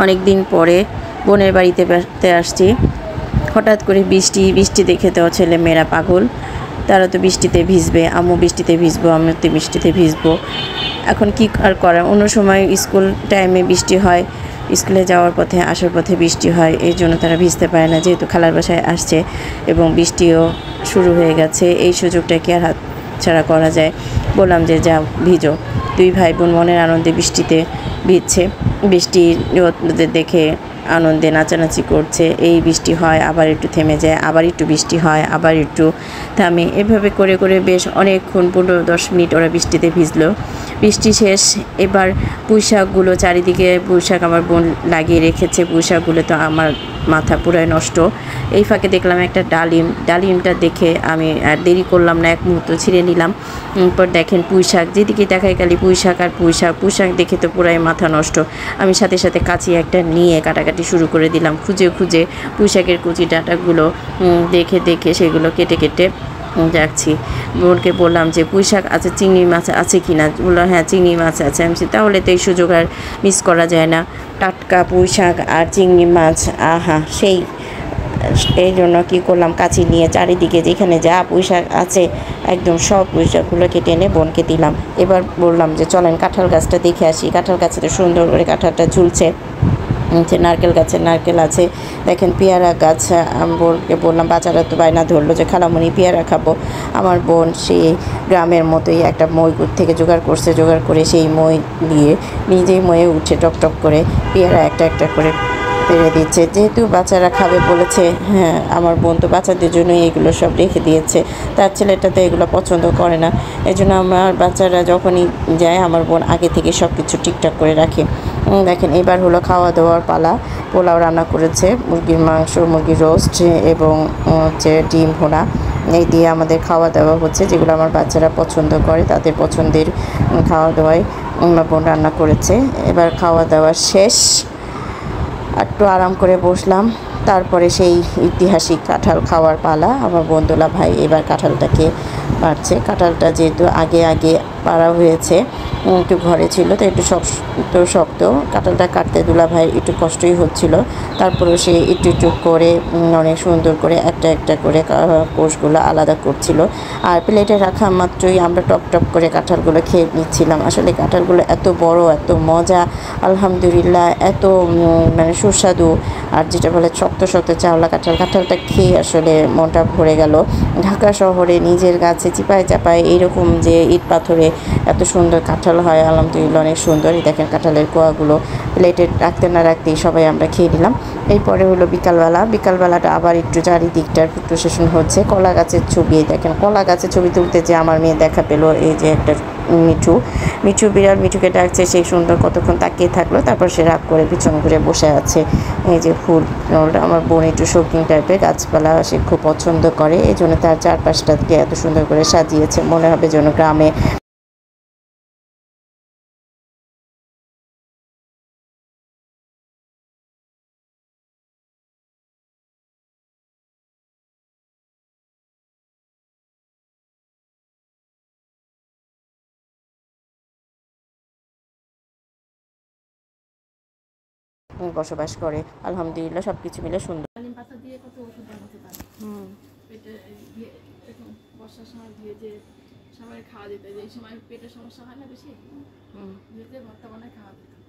অনেক দিন পরে বোনের বাড়িতে বেড়াতে আসছি। হঠাৎ করে বৃষ্টি দেখে তো ছেলেমেয়েরা পাগল। তারা তো বৃষ্টিতে ভিজবে, আম্মু বৃষ্টিতে ভিজবো, আমিও তো বৃষ্টিতে ভিজবো। এখন কি আর করার, অন্য সময় স্কুল টাইমে বৃষ্টি হয়, স্কুলে যাওয়ার পথে আসার পথে বৃষ্টি হয়, এই জন্য তারা ভিজতে পারে না। যেহেতু খালার বাসায় আসছে এবং বৃষ্টিও শুরু হয়ে গেছে, এই সুযোগটা কি আর হাত ছাড়া করা যায়। বললাম যে যাও ভিজো। দুই ভাই বোন মনের আনন্দে বৃষ্টিতে ভিজছে, বৃষ্টি দেখে আনন্দে নাচানাচি করছে। এই বৃষ্টি হয়, আবার একটু থেমে যায়, আবার একটু বৃষ্টি হয়, আবার একটু থামে। এভাবে করে করে বেশ অনেকক্ষণ 15-10 মিনিট ওরা বৃষ্টিতে ভিজলো। বৃষ্টি শেষ। এবার পুঁইশাকগুলো চারিদিকে পুঁইশাক আমার বোন লাগিয়ে রেখেছে। পুঁইশাকগুলো তো আমার মাথা পুরাই নষ্ট। এই ফাঁকে দেখলাম একটা ডালিমটা দেখে আমি আর দেরি করলাম না, এক মুহূর্ত ছিঁড়ে নিলাম। পর দেখেন পুঁইশাক, যেদিকে দেখাই খালি পুঁইশাক আর পুঁইশাক দেখে তো পুরাই মাথা নষ্ট। আমি সাথে সাথে কাঁচি একটা নিয়ে কাটাকাটি শুরু করে দিলাম। খুঁজে পুঁইশাকের কুচি ডাঁটাগুলো দেখে সেগুলো কেটে যাচ্ছি। বোনকে বললাম যে পুঁইশাক আছে, চিংড়ি মাছ আছে কি না? বললো হ্যাঁ চিংড়ি মাছ আছে। আমি তাহলে তো এই সুযোগ আর মিস করা যায় না। টাটকা পুঁইশাক আর চিংড়ি মাছ, আহা সেই। এই জন্য কী করলাম, কাঁচি নিয়ে চারিদিকে যেখানে যা পুঁইশাক আছে একদম সব পুঁইশাকগুলো কেটে এনে বোনকে দিলাম। এবার বললাম যে চলেন কাঁঠাল গাছটা দেখে আসি। কাঁঠাল গাছে তো সুন্দর করে কাঁঠালটা ঝুলছে। নারকেল গাছে নারকেল আছে, দেখেন পেয়ারা গাছ। বোনকে বললাম, বাচ্চারা তো বায়না ধরলো যে খালামণি পেয়ারা খাবো। আমার বোন সেই গ্রামের মতোই একটা মই থেকে জোগাড় করে সেই মই দিয়ে নিজেই ময়ে উঠে টক করে পেয়ারা একটা করে পেরে দিচ্ছে। যেহেতু বাচ্চারা খাবে বলেছে, হ্যাঁ আমার বোন তো বাচ্চাদের জন্যই এগুলো সব রেখে দিয়েছে। তার ছেলেটা তো এগুলো পছন্দ করে না, এই জন্য আমার বাচ্চারা যখনই যায় আমার বোন আগে থেকে সব কিছু ঠিকঠাক করে রাখে। দেখেন এবার হলো খাওয়া দাওয়ার পালা। পোলাও রান্না করেছে, মুরগির মাংস, মুরগির রোস্ট এবং হচ্ছে ডিম ভুনা। এই দিয়ে আমাদের খাওয়া দাওয়া হচ্ছে, যেগুলো আমার বাচ্চারা পছন্দ করে, তাদের পছন্দের খাওয়া দাওয়াই আমার বোন রান্না করেছে। এবার খাওয়া দাওয়া শেষ, একটু আরাম করে বসলাম। তারপরে সেই ঐতিহাসিক কাঁঠাল খাওয়ার পালা। আমার বন্ধুলা ভাই এবার কাঁঠালটাকে পাড়ছে। কাঁঠালটা যেহেতু আগে পাড়া হয়েছে, একটু ঘরে ছিল তো একটু শক্ত। কাঁঠালটা কাটতে দুলা ভাই একটু কষ্টই হচ্ছিল। তারপরেও সে একটু করে অনেক সুন্দর করে একটা করে কোষগুলো আলাদা করছিল। আর প্লেটে রাখা মাত্রই আমরা টপ করে কাঁঠালগুলো খেয়ে নিচ্ছিলাম। আসলে কাঁঠালগুলো এত বড়, এত মজা, আলহামদুলিল্লাহ, এত মানে সুস্বাদু। আর যেটা বলে শক্ত চাওলা কাঁঠালটা খেয়ে আসলে মনটা ভরে গেল। ঢাকা শহরে নিজের গাছে চিপায় এইরকম যে ইট পাথরে এত সুন্দর কাঁঠাল হয়, আলহামদুলিল্লাহ অনেক সুন্দর। দেখেন কাঁঠালের কোয়াগুলো প্লেটে রাখতে না রাখতেই সবাই আমরা খেয়ে নিলাম। এরপরে হলো বিকালবেলাটা আবার একটু চারিদিকটার প্রসেশন হচ্ছে। কলা গাছের ছবি, দেখেন কলা গাছের ছবি তুলতে যে আমার মেয়ে দেখা পেলো, এই যে একটা মিঠু বিড়াল মিঠুকে ডাকছে, সেই সুন্দর কতক্ষণ তাকিয়ে থাকলো, তারপর সে রাগ করে পিছন ঘুরে বসে আছে। এই যে ফুল, আমার বোন একটু শৌখিন টাইপের, গাছপালা সে খুব পছন্দ করে, এই জন্য তার চারপাশটাকে এত সুন্দর করে সাজিয়েছে, মনে হবে যেন গ্রামে। বসবাস করে, আলহামদুলিল্লাহ সব কিছু মিলে সুন্দর। বর্ষার সময় দিয়ে যে সবাই খাওয়া যেত, এই সময় পেটের সমস্যা হয় না বেশি, বর্তমানে খাওয়া যেত।